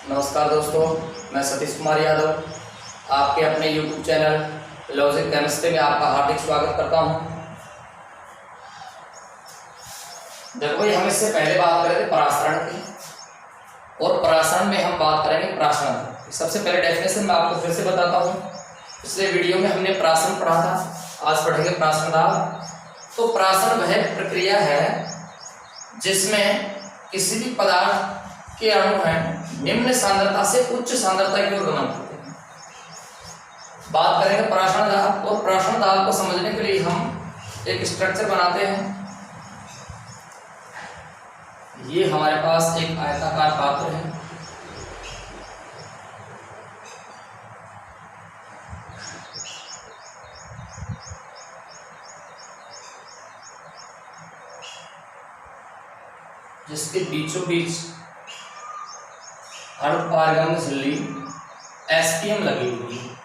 नमस्कार दोस्तों, मैं सतीश कुमार यादव आपके अपने YouTube चैनल लॉजिक केमिस्ट्री में आपका हार्दिक स्वागत करता हूं। देखो भाई, हम इससे पहले बात कर रहे थे परासरण की, और परासरण में हम बात करेंगे प्राशन। सबसे पहले डेफिनेशन मैं आपको फिर से बताता हूं। पिछले वीडियो में हमने प्राशन पढ़ा था, आज पढ़ेंगे प्राशन दाब। तो प्राशन वह प्रक्रिया है जिसमें किसी भी पदार्थ के अणु हैं निम्न सांद्रता से उच्च सांद्रता की ओर गमन करते हैं। बात करेंगे प्राशन दाब, और प्राशन दाब को समझने के लिए हम एक स्ट्रक्चर बनाते हैं। ये हमारे पास एक आयताकार पात्र है, जिसके बीचों बीच अर्धपारगम्य झिल्ली एसपीएम लगी हुई है,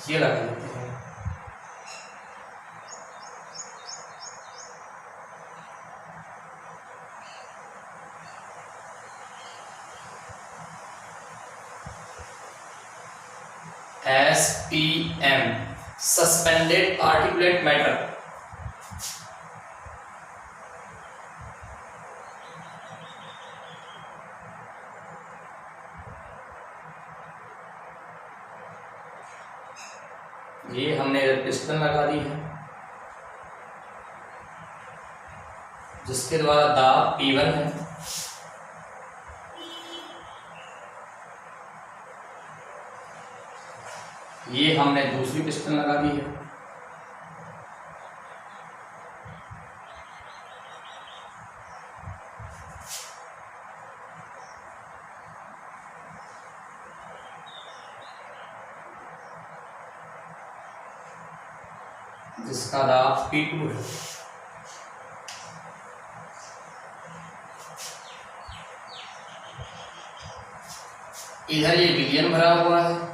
ये लगा देते हैं। SPM suspended particulate matter. ये हमने पिस्टन लगा दी है, जिसके द्वारा दाब P1 है। ये हमने दूसरी पिस्टन लगा दी है, जिसका दाब P2 है। इधर ये विलयन भरा हुआ है,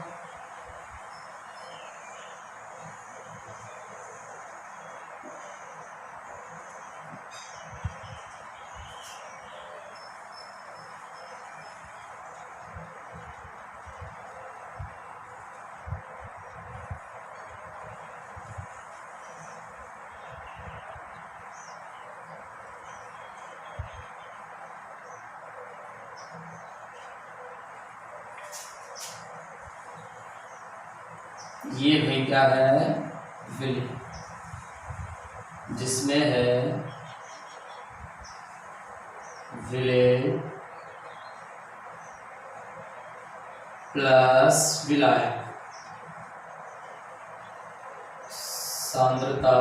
ये भी क्या है, विलय, जिसमें है विलय प्लस विलायक, सांद्रता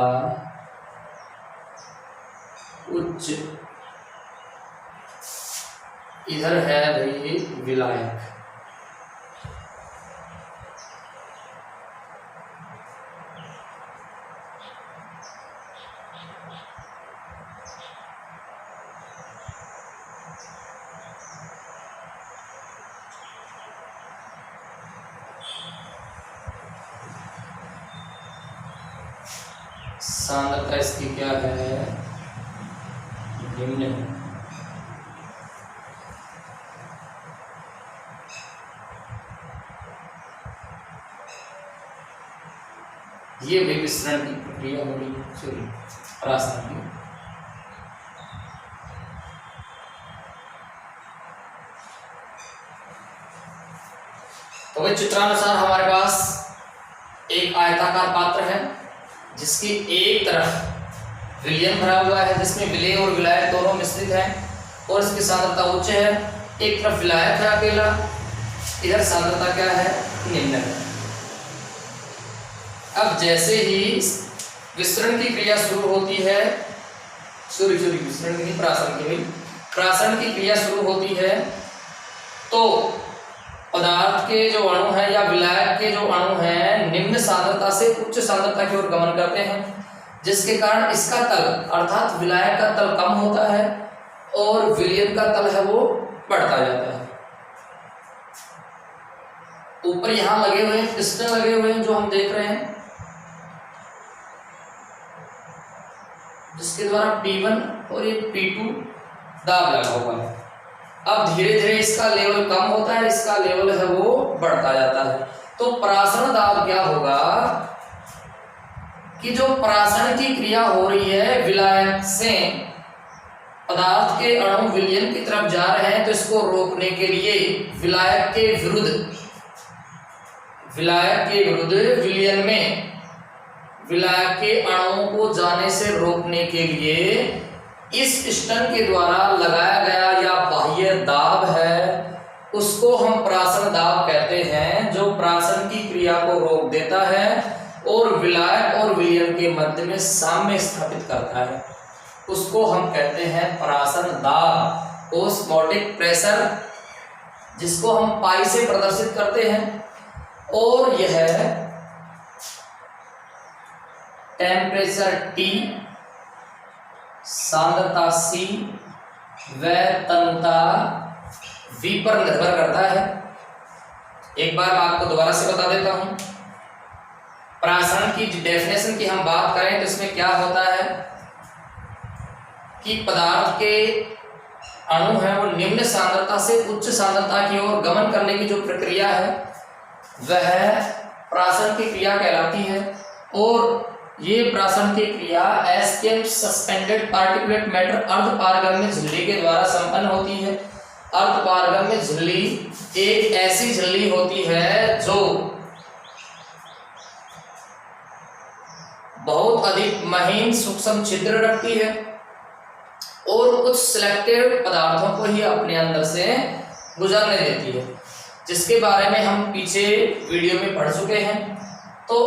उच्च। इधर है भाई विलायक, सांद्रता इसकी क्या है, निम्न है। ये भी विसरण की प्रक्रिया हो रही है, सॉरी परासरण की। तो भाई चित्रानुसार हमारे पास एक आयताकार पात्र है, जिसकी एक तरफ विलयन भरा हुआ है, जिसमें विलय और विलायक दोनों मिश्रित हैं, और इसकी सांद्रता उच्च है। एक तरफ विलायक है अकेला, इधर सांद्रता क्या है, निम्न है। अब जैसे ही विसरण की क्रिया शुरू होती है, विसरण की नहीं, प्राशन की क्रिया शुरू होती है, तो पदार्थ के जो अणु हैं या विलायक के जो अणु हैं निम्न सांद्रता से उच्च सांद्रता की ओर गमन करते हैं, जिसके कारण इसका तल अर्थात विलायक का तल कम होता है और विलयन का तल है वो बढ़ता जाता है। ऊपर यहां लगे हुए हैं पिस्टन लगे हुए हैं, जो हम देख रहे हैं, जिसके द्वारा P1 और ये P2 दाब लगा हुआ है। अब धीरे धीरे इसका लेवल कम होता है, इसका लेवल है वो बढ़ता जाता है। तो परासरण दाब क्या होगा कि जो परासरण की क्रिया हो रही है, विलायक से पदार्थ के अणु विलयन की तरफ जा रहे हैं, तो इसको रोकने के लिए विलायक के विरुद्ध विलयन में विलायक के अणुओं को जाने से रोकने के लिए इस स्टन के द्वारा लगाया गया या बाह्य दाब है, उसको हम परासरण दाब कहते हैं, जो परासरण की क्रिया को रोक देता है और विलायक और विलयन के मध्य में साम्य स्थापित करता है। उसको हम कहते हैं परासरण दाब, ओस्मोटिक प्रेशर, जिसको हम पाई से प्रदर्शित करते हैं। और यह टेम्परेचर T, सांद्रता C व तन्यता V पर निर्भर करता है। एक बार मैं आपको दोबारा से बता देता हूं। परासरण की डेफिनेशन की हम बात करें तो इसमें क्या होता है कि पदार्थ के अणु है वो निम्न सांद्रता से उच्च सांद्रता की ओर गमन करने की जो प्रक्रिया है वह परासरण की क्रिया कहलाती है। और ये परासरण की क्रिया एसकेएम सस्पेंडेड पार्टिकुलेट मैटर अर्धपारगम्य झिल्ली के द्वारा संपन्न होती है। अर्धपारगम्य झिल्ली एक ऐसी झिल्ली होती है जो बहुत अधिक महीन सूक्ष्म छिद्र रखती है और कुछ सिलेक्टेड पदार्थों को ही अपने अंदर से गुजरने देती है, जिसके बारे में हम पीछे वीडियो में पढ़ चुके हैं। तो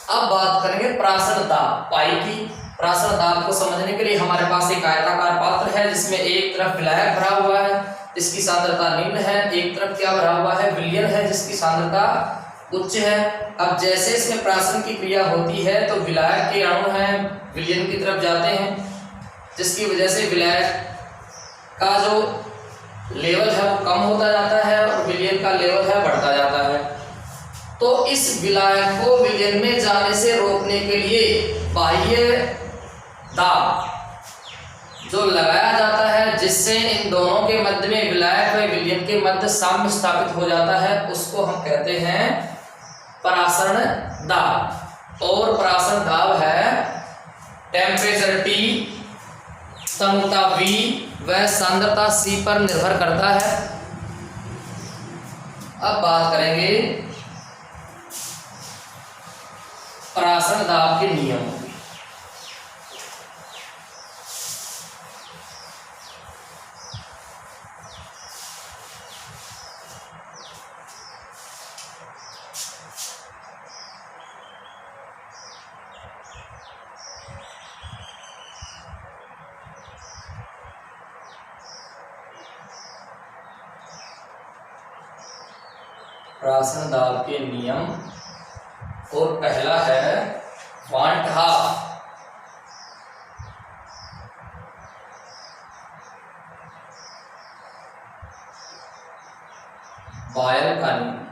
अब बात करेंगे परासरण दाब पाई की। परासरण दाब को समझने के लिए हमारे पास एक आयताकार पात्र है जिसमें एक तरफ विलायक भरा हुआ है जिसकी सांद्रता निम्न है, एक तरफ क्या भरा हुआ है, विलयन है जिसकी सांद्रता उच्च है। अब जैसे इसमें परासरण की क्रिया होती है तो विलायक के अणु हैं विलयन की तरफ जाते हैं, जिसकी वजह से विलायक का जो लेवल है वो कम होता जाता है और विलयन का लेवल है बढ़ता जाता है। तो इस विलायक को विलयन में जाने से रोकने के लिए बाह्य दाब जो लगाया जाता है, जिससे इन दोनों के मध्य में विलायक व विलयन के मध्य साम्य स्थापित हो जाता है, उसको हम कहते हैं परासरण दाब। और परासरण दाब है टेम्परेचर T, तन्यता V व सांद्रता C पर निर्भर करता है। अब बात करेंगे परासरण दाब के नियम। परासरण दाब के नियम, और पहला है वान ट हाफ। बायल का नियम।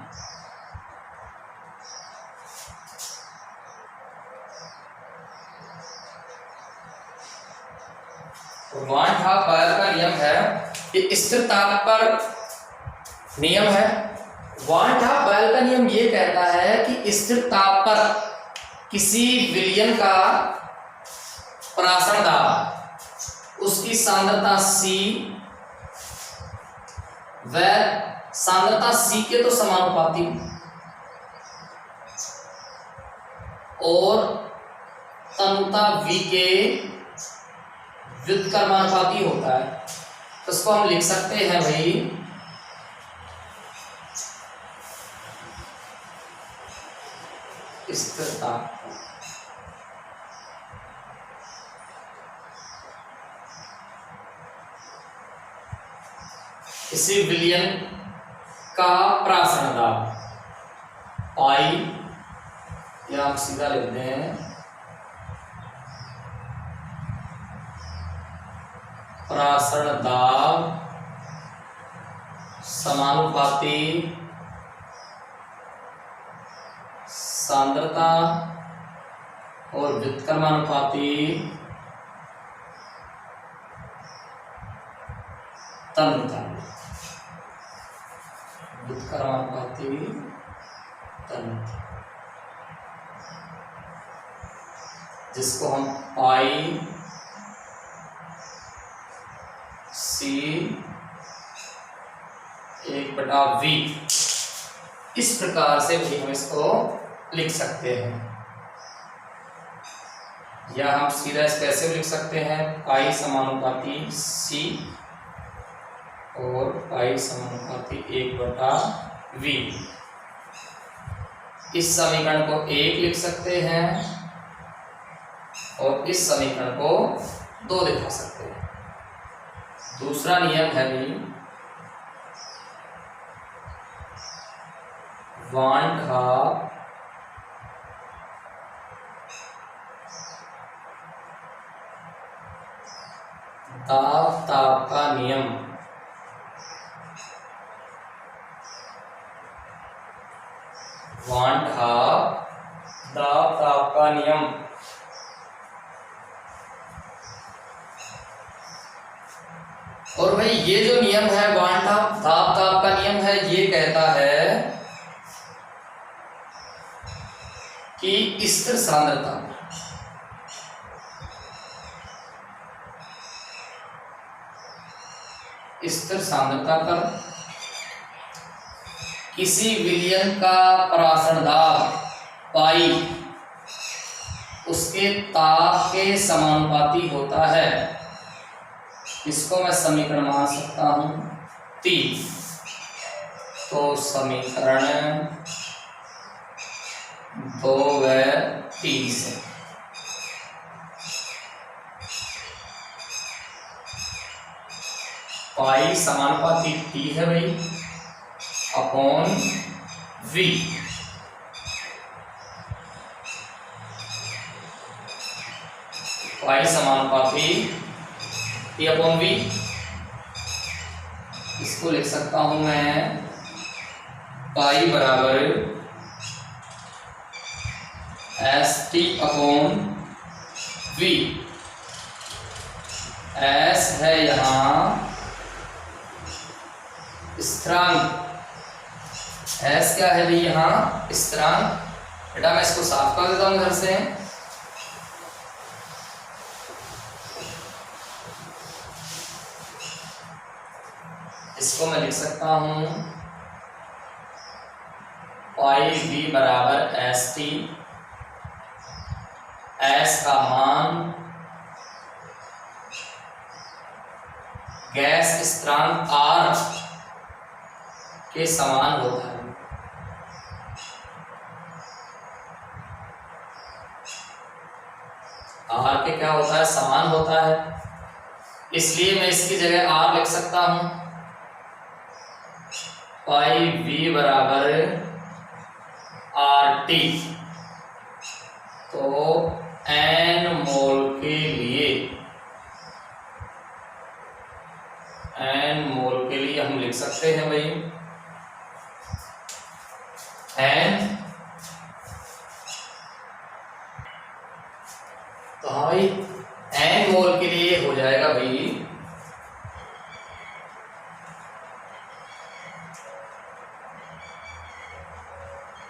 वान ट हाफ बायल का नियम है, ये स्थिर ताप पर नियम है। वान ट हाफ बायल का नियम ये कहता है कि स्थिर ताप पर किसी विलयन का परासरण दाब उसकी सांद्रता C व सांद्रता C के तो समानुपाती और तन्यता V के व्युत्क्रमानुपाती होता है। तो इसको हम लिख सकते हैं भाई स्थिरता। किसी विलयन का परासरण दाब पाई, या आप सीधा लिख दें परासरण दाब समानुपाती सांद्रता और व्युत्क्रमानुपाती तन्यता, व्युत्क्रमानुपाती तन्यता, जिसको हम पाई सी 1/v इस प्रकार से भी हम इसको लिख सकते हैं, या हम सीधा इस कैसे लिख सकते हैं, पाई समानुपाती सी और पाई समानुपाती 1/v। इस समीकरण को 1 लिख सकते हैं और इस समीकरण को 2 लिखा सकते हैं। दूसरा नियम है भी वान हाफ दाब ताप का नियम, वान हाफ दाब ताप का नियम। और भाई ये जो नियम है वान हाफ दाब ताप का नियम है, ये कहता है कि स्थिर सांद्रता पर किसी विलयन का परासरण दाब पाई उसके ताप के समानुपाती होता है। इसको मैं समीकरण मान सकता हूं 3। तो समीकरण 2 व 3 से पाई समानुपाती टी है भाई अपॉन वी, पाई समानुपाती टी अपॉन वी। इसको लिख सकता हूं मैं पाई बराबर S T upon V. S है यहाँ स्थिरांक, एस क्या है भाई यहाँ स्थिरांक। बेटा मैं इसको साफ कर देता हूं घर से। इसको मैं लिख सकता हूं पाई वी बराबर एस टी, एस का मान गैस स्थिरांक आर के समान होता है। आर के क्या होता है, समान होता है। इसलिए मैं इसकी जगह आर लिख सकता हूं पाई वी बराबर आर टी। तो एन मोल के लिए, एन मोल के लिए हम लिख सकते हैं भाई एन। तो हाँ भाई एन मोल के लिए हो जाएगा भाई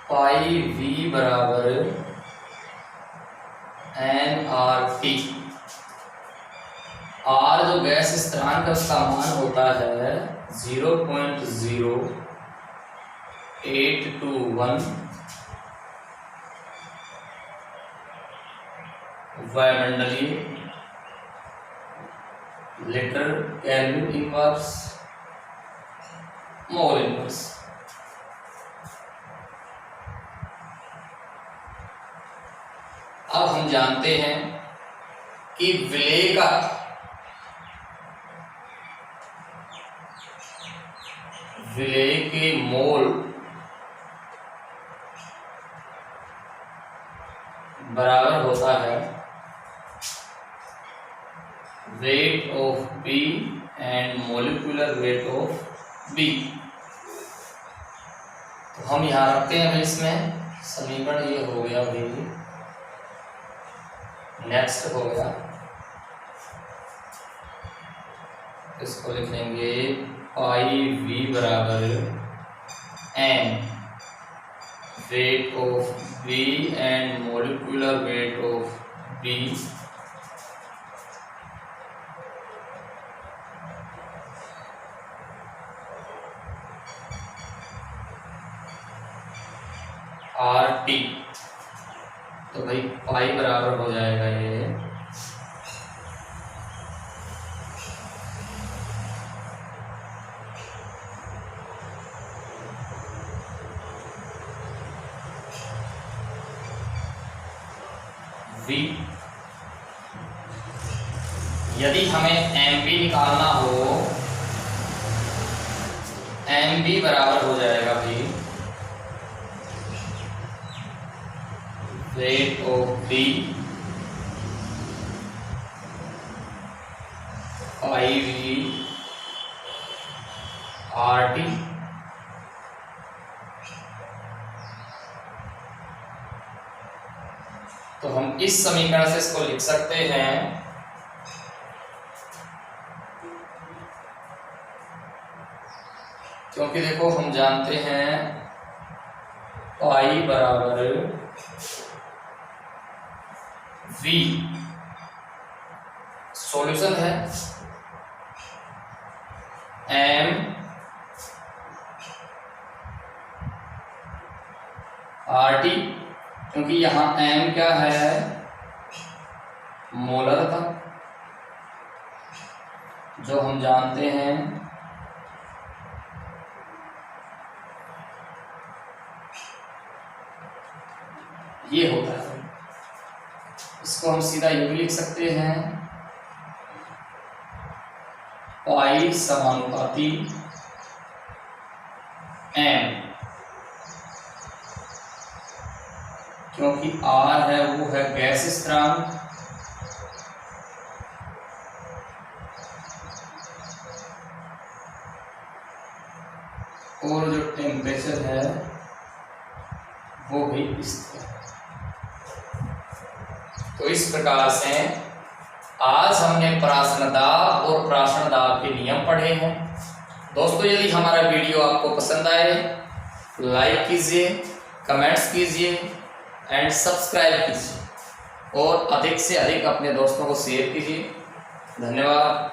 पाई वी बराबर एन आर टी। आर जो गैस स्थिरांक का उसका मान होता है 0.0821 वायुमंडलीय litre kelvin inverse mole inverse. अब हम जानते हैं कि विलेय का विलेय के मोल बराबर होता है weight of B and molecular weight of B. तो हम यहां रखते हैं भाई इसमें समीकरण ये हो गया भाई। नेक्स्ट हो गया इसको लिखेंगे पाई v बराबर n weight of v and molecular weight of v RT। तो भाई पाई बराबर हो जाएगा ये V। यदि हमें MB निकालना हो, MB बराबर हो जाएगा भाई weight of B pi V RT। तो हम इस समीकरण से इसको लिख सकते हैं क्योंकि देखो हम जानते हैं पाई बराबर V सॉल्यूशन है M RT, क्योंकि यहाँ M क्या है मोलरता जो हम जानते हैं ये होता है। इसको हम सीधा ये भी लिख सकते हैं पाई समानुपाती M, क्योंकि R है वो है गैस स्थिरांक और जो टेम्परेचर है वो भी स्थिर। तो इस प्रकार से आज हमने प्राशन दाब और प्राशन दाब के नियम पढ़े हैं। दोस्तों यदि हमारा वीडियो आपको पसंद आए लाइक कीजिए, कमेंट्स कीजिए एंड सब्सक्राइब कीजिए और अधिक से अधिक अपने दोस्तों को शेयर कीजिए। धन्यवाद।